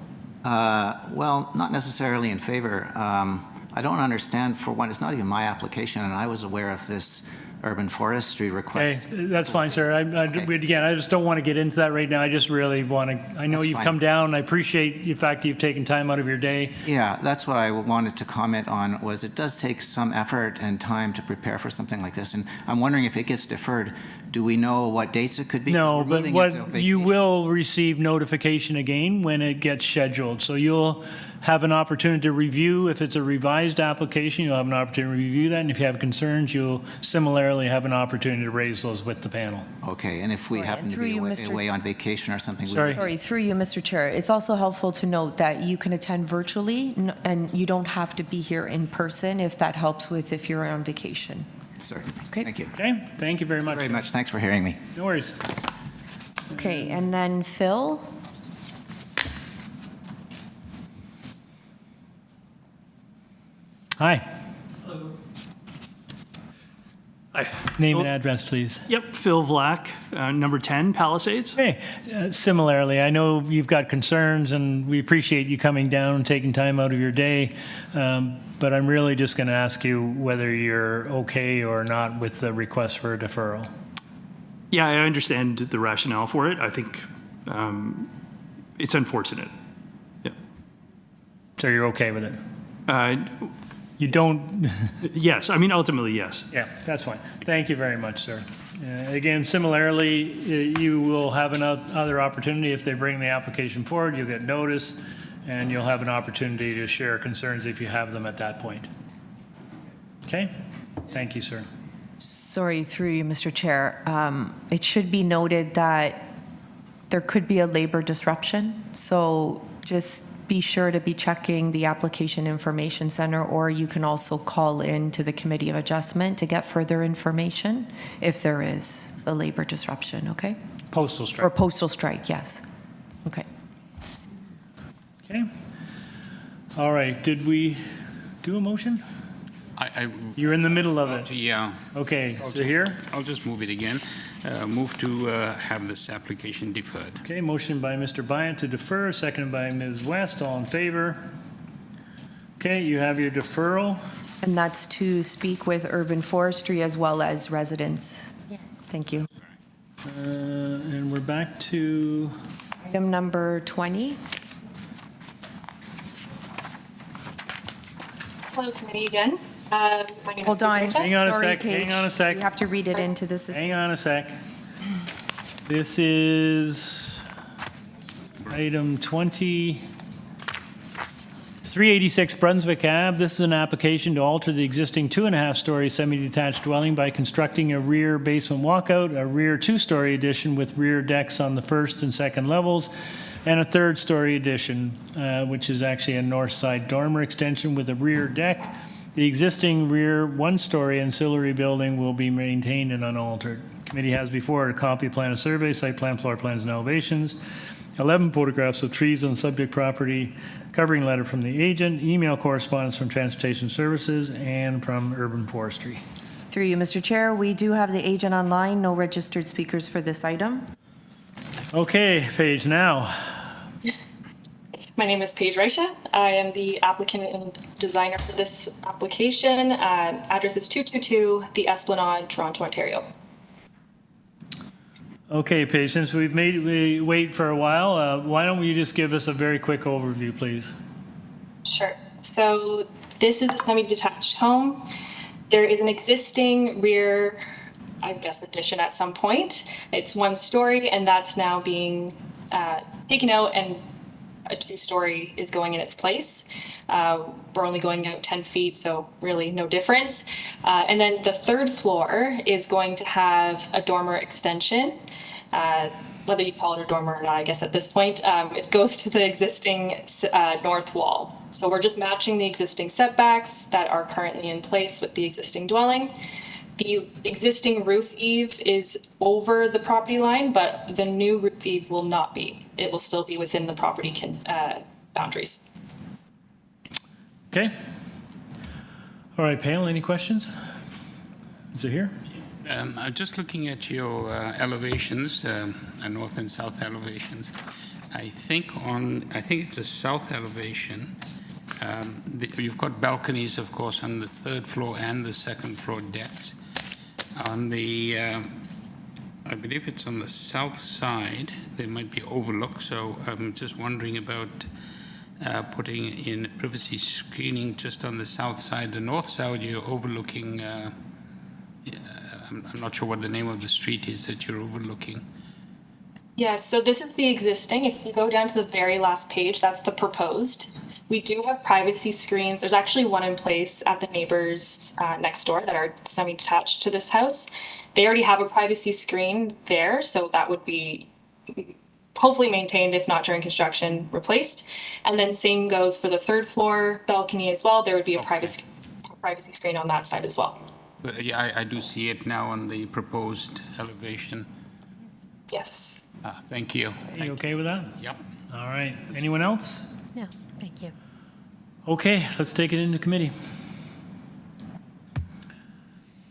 Well, not necessarily in favor. I don't understand, for one, it's not even my application, and I was aware of this urban forestry Okay, request. that's fine, sir. Again, I just don't want to get into that right now. I just really want to, I know That's you've fine. come down. I appreciate the fact that you've taken time out of your day. Yeah, that's what I wanted to comment on, was it does take some effort and time to prepare for something like this, and I'm wondering if it gets deferred, do we know what dates it could be? 'Cause No, we're but moving into what vacation. you will receive notification again when it gets scheduled. So you'll have an opportunity to review. If it's a revised application, you'll have an opportunity to review that. And if you have concerns, you'll similarly have an opportunity to raise those with the panel. Okay, and if we happen to through be you, away, Mr. away on vacation or something, we Sorry, through you, Mr. Chair. It's also helpful to note that you can attend virtually, and you don't have to be here in person if that helps with if you're on vacation. Certainly. Okay. Thank you. Okay, thank you very much. Very much. Thanks for hearing me. No worries. Okay, and then Phil? Hi. Hi. Name and address, please. Yep, Phil Vlack, number 10 Palisades. Hey, similarly, I know you've got concerns, and we appreciate you coming down and taking time out of your day, but I'm really just going to ask you whether you're okay or not with the request for a deferral. Yeah, I understand the rationale for it. I think it's unfortunate. Yeah. So you're okay with it? You don't? Yes, I mean, ultimately, yes. Yeah, that's fine. Thank you very much, sir. Again, similarly, you will have another opportunity if they bring the application forward. You'll get notice, and you'll have an opportunity to share concerns if you have them at that point. Okay? Thank you, sir. Sorry, through you, Mr. Chair. It should be noted that there could be a labor disruption, so just be sure to be checking the Application Information Center, or you can also call in to the Committee of Adjustment to get further information if there is a labor disruption, okay? Postal strike. Or postal strike, yes. Okay. Okay. All right, did we do a motion? You're in the middle of it. Yeah. Okay, so here? I'll just move it again. Move to have this application deferred. Okay, motion by Mr. Bryant to defer, seconded by Ms. West. All in favor? Okay, you have your deferral. And that's to speak with urban forestry as well as residents. Thank you. And we're back to item number 20. Hello, committee again. My name is Hold on. Patricia. Hang on a Sorry, sec, Paige. hang on a sec. You have to read it into the system. Hang on a sec. This is item 20, 386 Brunswick Ave. This is an application to alter the existing 2.5-story semi-detached dwelling by constructing a rear basement walkout, a rear 2-story addition with rear decks on the first and second levels, and a 3rd-story addition, which is actually a north side dormer extension with a rear deck. The existing rear 1-story ancillary building will be maintained and unaltered. Committee has before it a copy plan of survey, site plan, floor plans, and elevations. 11 photographs of trees on the subject property, covering letter from the agent, email correspondence from Transportation Services, and from Urban Forestry. Through you, Mr. Chair, we do have the agent online, no registered speakers for this item. Okay, Paige, now. My name is Paige Reisha. I am the applicant and designer for this application. Address is 222 The Esplanade, Toronto, Ontario. Okay, Paige, since we've made we wait for a while, why don't you just give us a very quick overview, please? Sure. So this is a semi-detached home. There is an existing rear, I guess, addition at some point. It's 1 story, and that's now being taken out, and a 2-story is going in its place. We're only going out 10 feet, so really no difference. And then the 3rd floor is going to have a dormer extension. Whether you call it a dormer or not, I guess at this point, it goes to the existing north wall. So we're just matching the existing setbacks that are currently in place with the existing dwelling. The existing roof eave is over the property line, but the new roof eave will not be. It will still be within the property boundaries. Okay. All right, panel, any questions? Is it here? I'm just looking at your elevations, north and south elevations. I think it's a south elevation. You've got balconies, of course, on the 3rd floor and the 2nd floor decks. On the, I believe it's on the south side, there might be overlook, so I'm just wondering about putting in privacy screening just on the south side. The north side, you're overlooking, I'm not sure what the name of the street is that you're overlooking. Yeah, so this is the existing. If you go down to the very last page, that's the proposed. We do have privacy screens. There's actually one in place at the neighbors next door that are semi-detached to this house. They already have a privacy screen there, so that would be hopefully maintained, if not during construction, replaced. And then same goes for the 3rd floor balcony as well. There would be a privacy screen on that side as well. Yeah, I do see it now on the proposed elevation. Yes. Thank you. Are you okay with that? Yep. All right. Anyone else? No, thank you. Okay, let's take it into committee.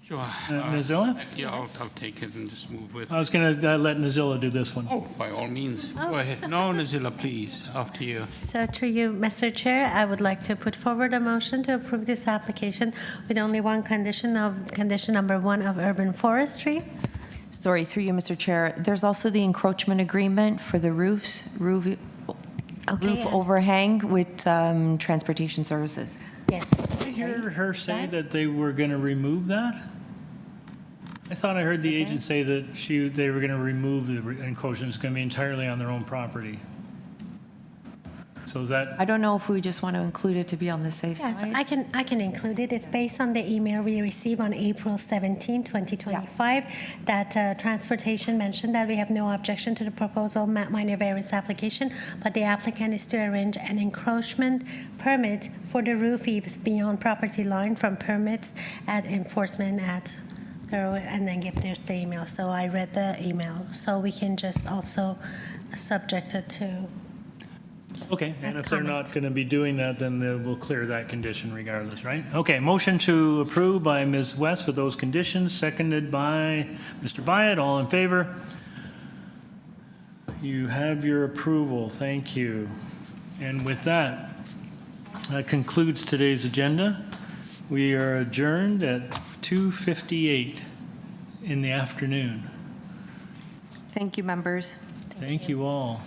Sure. Nazilla? Yeah, I'll take it and just move with. I was going to let Nazilla do this one. Oh, by all means. Go ahead. No, Nazilla, please, after you. So through you, Mr. Chair, I would like to put forward a motion to approve this application with only one condition number 1 of urban forestry. Sorry, through you, Mr. Chair, there's also the encroachment agreement for the roof overhang with Transportation Services. Yes. Did I hear her say that they were going to remove that? I thought I heard the agent say that they were going to remove the encroachment. It's going to be entirely on their own property. So is that? I don't know if we just want to include it to be on the safe Yes, side. I can include it. It's based on the email we received on April 17, 2025, that transportation mentioned that we have no objection to the proposal minor variance application, but the applicant is to arrange an encroachment permit for the roof eaves beyond property line from permits at enforcement at and then give their the email. So I read the email. So we can just also subject it to. Okay, and if they're not going to be doing that, then we'll clear that condition regardless, right? Okay, motion to approve by Ms. West with those conditions, seconded by Mr. Byatt. All in favor? You have your approval. Thank you. And with that, that concludes today's agenda. We are adjourned at 2:58 in the afternoon. Thank you, members. Thank you all.